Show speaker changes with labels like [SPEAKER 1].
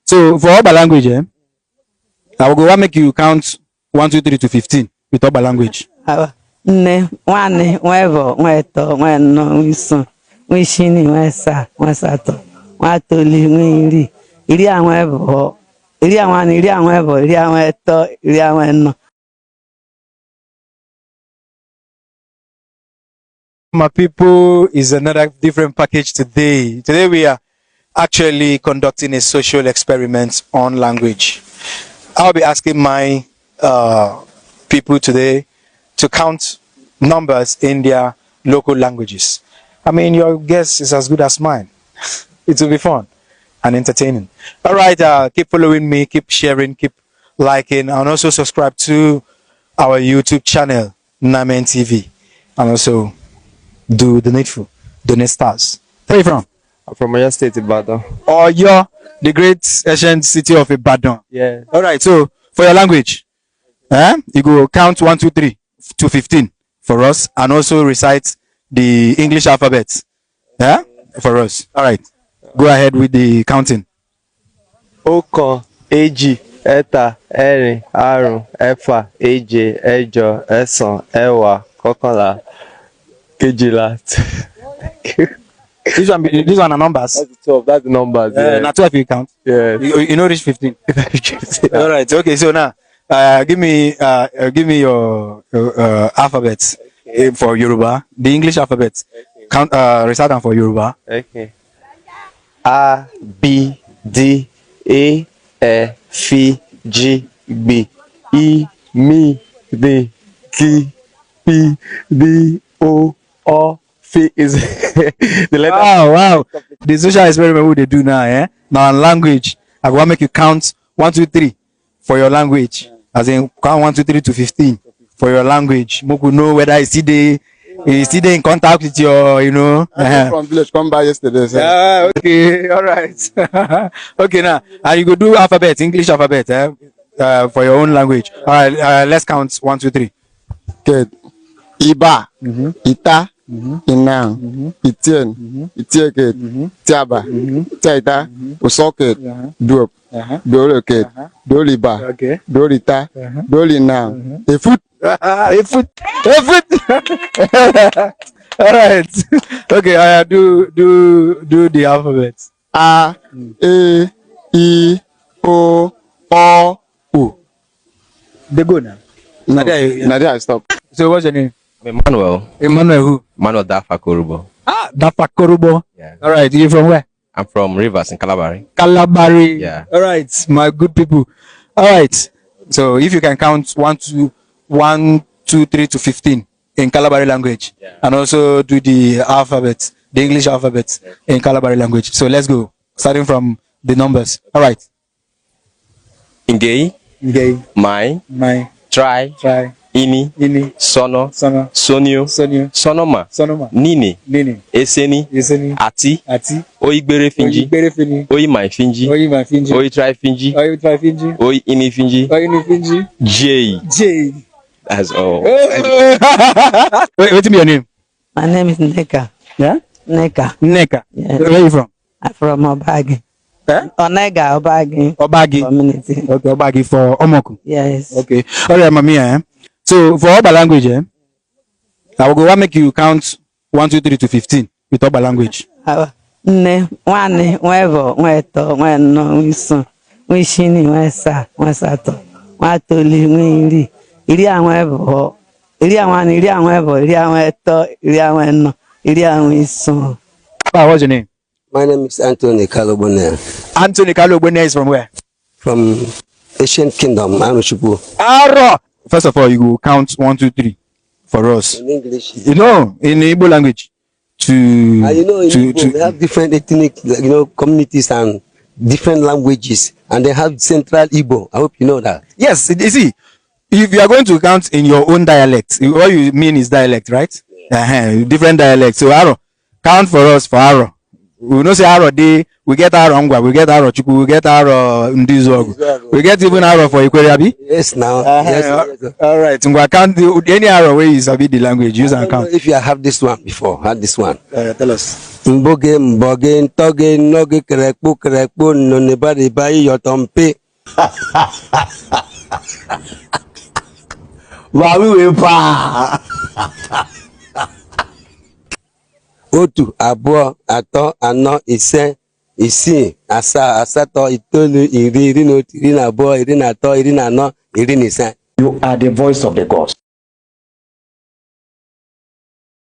[SPEAKER 1] So for Oba language, I will go and make you count 1, 2, 3 to 15 with Oba language.
[SPEAKER 2] Nne, nwanne, nwevo, nweto, nweno, nwiso, nwishini, nwesa, nwesato, nwatoli, nwiri, iri anwevo, iri anwane, iri anwevo, iri anweto, iri anweno.
[SPEAKER 1] My people, is another different package today. Today we are actually conducting a social experiment on language. I'll be asking my people today to count numbers in their local languages. I mean, your guess is as good as mine. It will be fun and entertaining. All right, keep following me, keep sharing, keep liking, and also subscribe to our YouTube channel, Namen TV, and also do the needful, donate stars. Where are you from?
[SPEAKER 3] I'm from Oyo State, Ibadan.
[SPEAKER 1] Or you're the great ancient city of Ibadan.
[SPEAKER 3] Yeah.
[SPEAKER 1] All right, so for your language, you go count 1, 2, 3 to 15 for us, and also recite the English alphabet. Yeah, for us. All right, go ahead with the counting.
[SPEAKER 3] Ọ̀kan, èjì, ẹ̀ta, ẹ̀rin, àrún, ẹ̀fà, èje, ẹ̀jọ, ẹ̀sán, ẹ̀wá, kọkànlá, kejìlá.
[SPEAKER 1] This one are numbers.
[SPEAKER 3] That's the 12. That's the numbers. Yeah.
[SPEAKER 1] Now 12 you count.
[SPEAKER 3] Yeah.
[SPEAKER 1] You know reach 15. All right. Okay. So now, give me your alphabet for Yoruba. The English alphabet. Count. Recite them for Yoruba.
[SPEAKER 3] Okay. A, B, D, E, F, G, B, I, M, D, K, P, D, O, F is the letter.
[SPEAKER 1] Wow. The social experiment what they do now, Now in language, I want to make you count 1, 2, 3 for your language. As in count 1, 2, 3 to 15 for your language. Moku know whether it's still in contact with your,
[SPEAKER 4] I came from village, come by yesterday. So.
[SPEAKER 1] Yeah, okay, all right. Okay, now, and you go do alphabet, English alphabet, for your own language. All right, let's count 1, 2, 3.
[SPEAKER 4] Okay. Iba, Ita, Inang, Itien, Itieket, Tiaba, Tiaita, Usoket, Duop, Doloket, Doliba, Dolita, Dolinang, a foot.
[SPEAKER 1] A foot. All right. Okay, I do the alphabet.
[SPEAKER 4] A, E, I, O, U.
[SPEAKER 1] They go now.
[SPEAKER 4] No, Nadia, I stop.
[SPEAKER 1] So what's your name?
[SPEAKER 3] Emmanuel.
[SPEAKER 1] Emmanuel who?
[SPEAKER 3] Emmanuel Dafakorubo.
[SPEAKER 1] Dafakorubo.
[SPEAKER 3] Yeah.
[SPEAKER 1] All right, you from where?
[SPEAKER 3] I'm from Rivers in Calabari.
[SPEAKER 1] Calabari.
[SPEAKER 3] Yeah.
[SPEAKER 1] All right, my good people. All right. So if you can count 1, 2, 3 to 15 in Calabari language, and also do the alphabet, the English alphabet in Calabari language. So let's go, starting from the numbers. All right.
[SPEAKER 3] Ngei. My. Try. Ini. Sono. Sonio. Sonoma. Nini. Eseni. Ati. Oigbere finji. Oimai finji. Oitrai finji. Oini finji. J. That's all.
[SPEAKER 1] What's your name?
[SPEAKER 2] My name is Neka.
[SPEAKER 1] Yeah?
[SPEAKER 2] Neka.
[SPEAKER 1] Yeah. Where are you from?
[SPEAKER 2] I'm from Obagi. Onega,
[SPEAKER 1] Obagi.
[SPEAKER 2] Community.
[SPEAKER 1] Okay, Obagi for Omoku.
[SPEAKER 2] Yes.
[SPEAKER 1] Okay. All right, Mami. So for Oba language, I will go and make you count 1, 2, 3 to 15 with Oba language.
[SPEAKER 2] Nne, nwanne, nwevo, nweto, nweno, nwiso, nwishini, nwesa, nwesato, nwatoli, nwiri, iri anwevo, iri anwane, iri anwevo, iri anweto, iri anweno, iri anwiso.
[SPEAKER 1] What's your name?
[SPEAKER 5] My name is Anthony Kalobone.
[SPEAKER 1] Anthony Kalobone is from where?
[SPEAKER 5] From Ancient Kingdom, Anushukwu.
[SPEAKER 1] Aro! First of all, you will count 1, 2, 3 for us.
[SPEAKER 5] In English.
[SPEAKER 1] In Igbo language.
[SPEAKER 5] In Igbo, they have different ethnic, communities and different languages, and they have Central Igbo. I hope you know that.
[SPEAKER 1] Yes, you see, if you are going to count in your own dialect, what you mean is dialect, right? Different dialects. So, Aro, count for us for Aro. We don't say Aro day, we get Aro Ngwa, we get Aro Chuku, we get Aro Ndizogu, we get even Aro for Ikweriabi.
[SPEAKER 5] Yes, now. Yes.
[SPEAKER 1] All right, Ngwa count any Aro way is a bit the language, use and count.
[SPEAKER 5] If you have this one before, had this one.
[SPEAKER 1] Tell us.
[SPEAKER 5] Mboge, mboge, ntoge, noge, kerekpo, noneba, iyotompe.
[SPEAKER 6] Wawi wepa.
[SPEAKER 5] Otu, abụọ, atọ, anọ, ise, isii, asaa, asatọ, itoolu, iri na otu, iri na abụọ, iri na atọ, iri na anọ, iri na ise.
[SPEAKER 6] You are the voice of the gods.